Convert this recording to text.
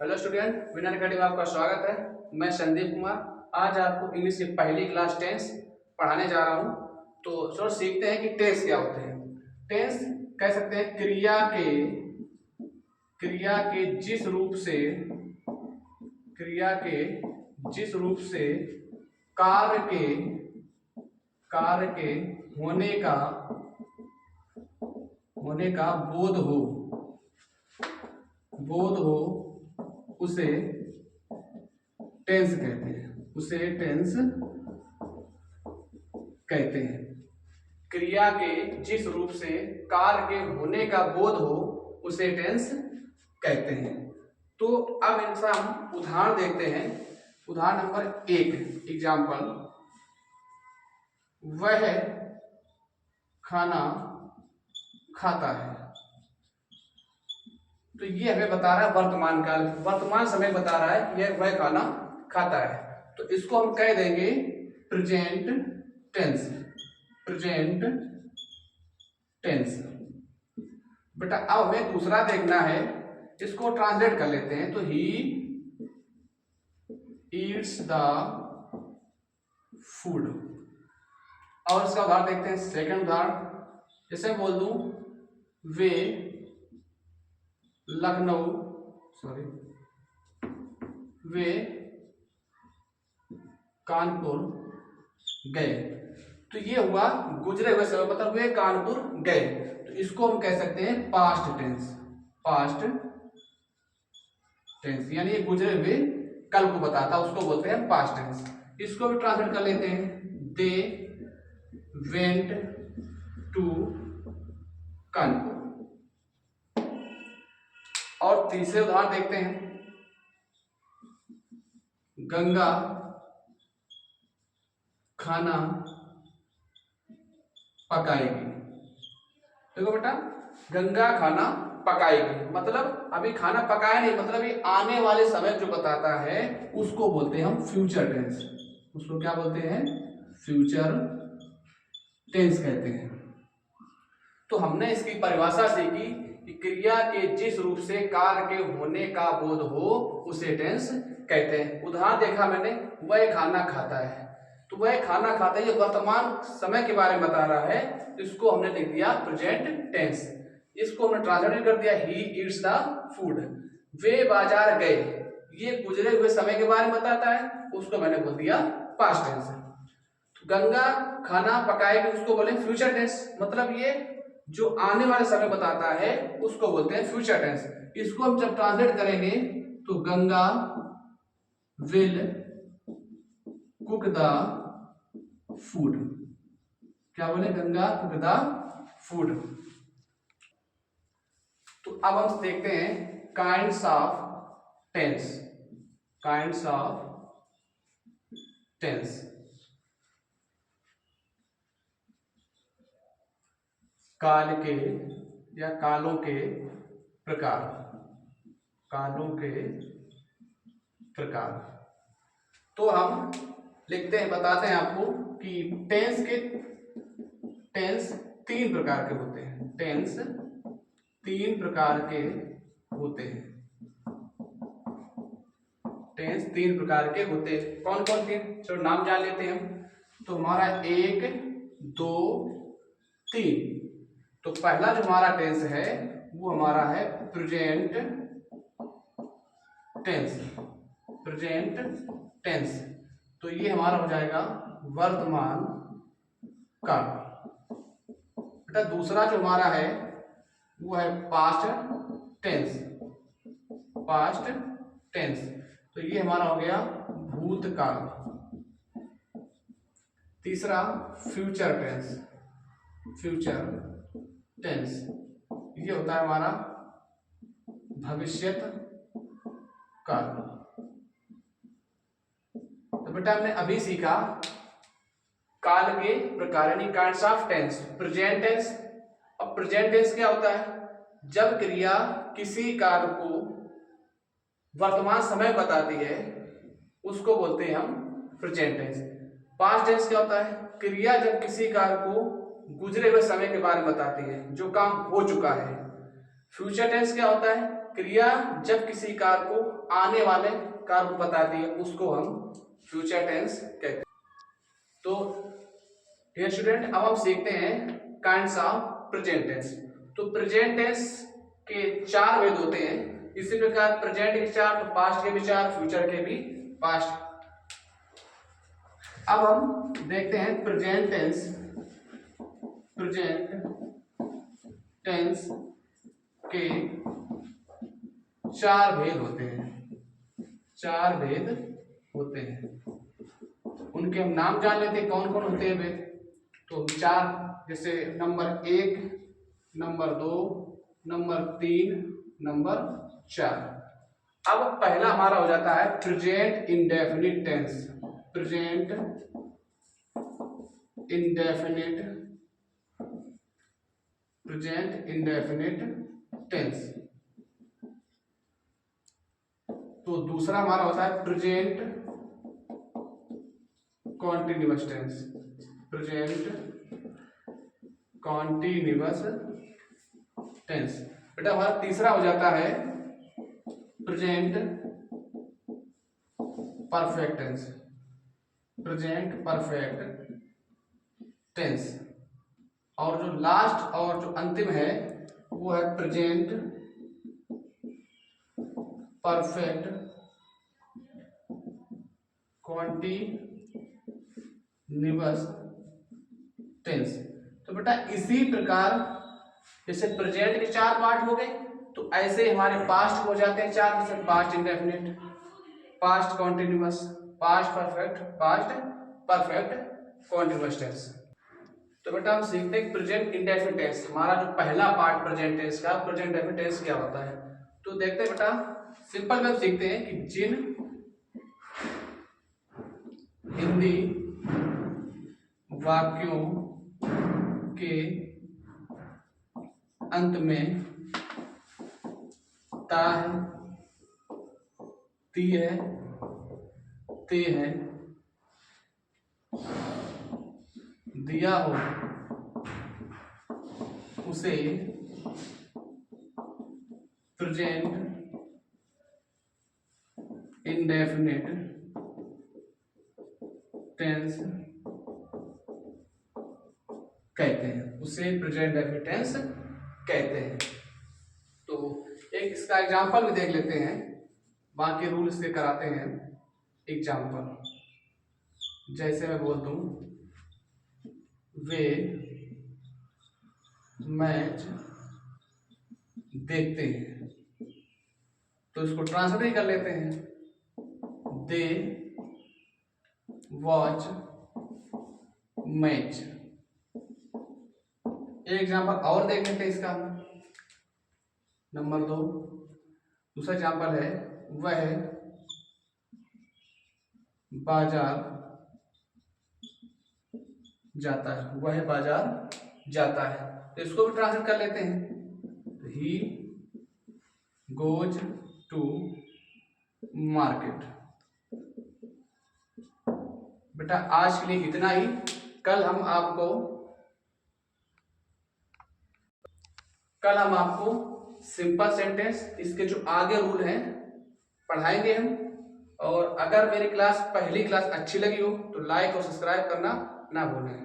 Hello student, winner academy में आपका स्वागत है। मैं संदीप कुमार आज आपको इंग्लिश की पहली क्लास टेंस पढ़ाने जा रहा हूँ। तो चलो सीखते हैं कि टेंस क्या होते हैं। टेंस कह सकते हैं क्रिया के जिस रूप से कार्य के होने का बोध हो उसे टेंस कहते हैं। क्रिया के जिस रूप से कार्य के होने का बोध हो उसे टेंस कहते हैं। तो अब इनका हम उदाहरण देखते हैं। उदाहरण नंबर 1 एग्जाम्पल, वह खाना खाता है। तो ये हमें बता रहा है वर्तमान समय बता रहा है कि यह वह खाना खाता है। तो इसको हम कह देंगे प्रेजेंट टेंस। बेटा अब हमें दूसरा देखना है, इसको ट्रांसलेट कर लेते हैं। तो ही ईट्स द फूड। और इसका उदाहरण देखते हैं। सेकंड उदाहरण, जैसे बोल दूं वे कानपुर गए। तो ये हुआ गुजरे हुए समय, मतलब वे कानपुर गए। तो इसको हम कह सकते हैं पास्ट टेंस, यानी ये गुजरे हुए कल को बताता, उसको बोलते हैं पास्ट टेंस। इसको भी ट्रांसलेट कर लेते हैं। They went to Kanpur. और तीसरे उदाहरण देखते हैं। गंगा खाना पकाएगी। देखो बेटा, गंगा खाना पकाएगी मतलब अभी खाना पकाया नहीं, मतलब ये आने वाले समय जो बताता है उसको बोलते हैं हम फ्यूचर टेंस। उसको क्या बोलते हैं? फ्यूचर टेंस कहते हैं। तो हमने इसकी परिभाषा सीखी कि क्रिया के जिस रूप से कार्य के होने का बोध हो उसे टेंस कहते हैं। उदाहरण देखा मैंने, वह खाना खाता है। तो वह खाना खाता है, ये वर्तमान समय के बारे में बता रहा है। इसको हमने लिख दिया प्रेजेंट टेंस। इसको हमने ट्रांसलेट कर दिया ही ईट्स द फूड। वे बाजार गए, ये गुजरे हुए समय के बारे में बताता है, उसको मैंने बोल दिया पास्ट टेंस। गंगा खाना पकाएगी, उसको बोले फ्यूचर टेंस, मतलब ये जो आने वाले समय बताता है उसको बोलते हैं फ्यूचर टेंस। इसको हम जब ट्रांसलेट करेंगे तो Ganga will cook the food. क्या बोले? Ganga cook the food. तो अब हम देखते हैं काइंड्स ऑफ टेंस। काल के या कालों के प्रकार। तो हम लिखते हैं, बताते हैं आपको कि टेंस 3 प्रकार के होते हैं। टेंस 3 प्रकार के होते हैं। कौन कौन से? चलो नाम जान लेते हैं हम। तो हमारा 1 2 3। तो पहला जो हमारा टेंस है वो हमारा है प्रेजेंट टेंस। तो ये हमारा हो जाएगा वर्तमान काल। बेटा दूसरा जो हमारा है वो है पास्ट टेंस। तो ये हमारा हो गया भूतकाल। तीसरा फ्यूचर टेंस, ये होता है हमारा भविष्यत काल। तो बेटा हमने अभी सीखा काल के प्रकार, यानी kinds of tense. Present tense. अब प्रेजेंट टेंस क्या होता है? जब क्रिया किसी कार्य को वर्तमान समय बताती है उसको बोलते हैं हम प्रेजेंट टेंस। पास्ट टेंस क्या होता है? क्रिया जब किसी कार्य को गुजरे हुए समय के बारे में बताती है, जो काम हो चुका है। फ्यूचर टेंस क्या होता है? क्रिया जब किसी कार्य को आने वाले कार्य को बताती है उसको हम फ्यूचर टेंस कहते हैं। तो डियर स्टूडेंट, अब हम सीखते हैं काइंड्स ऑफ प्रेजेंट टेंस। तो प्रेजेंट टेंस के 4 भेद होते हैं। इसी प्रकार प्रेजेंट के 4, तो पास्ट के भी 4, फ्यूचर के भी 5। अब हम देखते हैं प्रेजेंट टेंस के 4 भेद होते हैं। 4 भेद होते हैं, उनके हम नाम जान लेते हैं कौन कौन होते हैं भेद। तो 4, जैसे नंबर 1, नंबर 2, नंबर 3, नंबर 4। अब पहला हमारा हो जाता है present indefinite tense. Present indefinite tense. तो दूसरा हमारा होता है present continuous tense. Present continuous tense. बेटा हमारा तीसरा हो जाता है present perfect tense. Present perfect tense. और जो लास्ट और जो अंतिम है वो है प्रेजेंट परफेक्ट कॉन्टिन्यूअस टेंस। तो बेटा इसी प्रकार जैसे प्रेजेंट के 4 पार्ट हो गए, तो ऐसे हमारे पास्ट हो जाते हैं 4, जैसे past indefinite, past continuous, past perfect continuous tense. तो बेटा हम सीखते हैं प्रेजेंट इंडेफिनिट टेंस। हमारा जो पहला पार्ट प्रेजेंट टेंस का, प्रेजेंट इंडेफिनिट टेंस क्या होता है। तो देखते हैं बेटा, सिंपल में हम सीखते हैं कि जिन हिंदी वाक्यों के अंत में ता है, ती है, ते है, दिया हो उसे प्रेजेंट इंडेफिनिट टेंस कहते हैं। उसे प्रेजेंट इंडेफिनिट टेंस कहते हैं। तो एक इसका एग्जांपल भी देख लेते हैं, बाकी रूल से कराते हैं एग्जांपल। जैसे मैं बोल दूं वे मैच देखते हैं, तो इसको ट्रांसलेट कर लेते हैं, दे वॉच मैच। एक एग्जांपल और देख लेते हैं इसका, नंबर 2। दूसरा एग्जांपल है वह बाजार जाता है, वह बाजार जाता है, तो इसको भी ट्रांसलेट कर लेते हैं, ही गोज टू मार्केट। बेटा आज के लिए इतना ही। कल हम आपको सिंपल सेंटेंस, इसके जो आगे रूल हैं पढ़ाएंगे हम। और अगर मेरी पहली क्लास अच्छी लगी हो तो लाइक और सब्सक्राइब करना ना भूलें।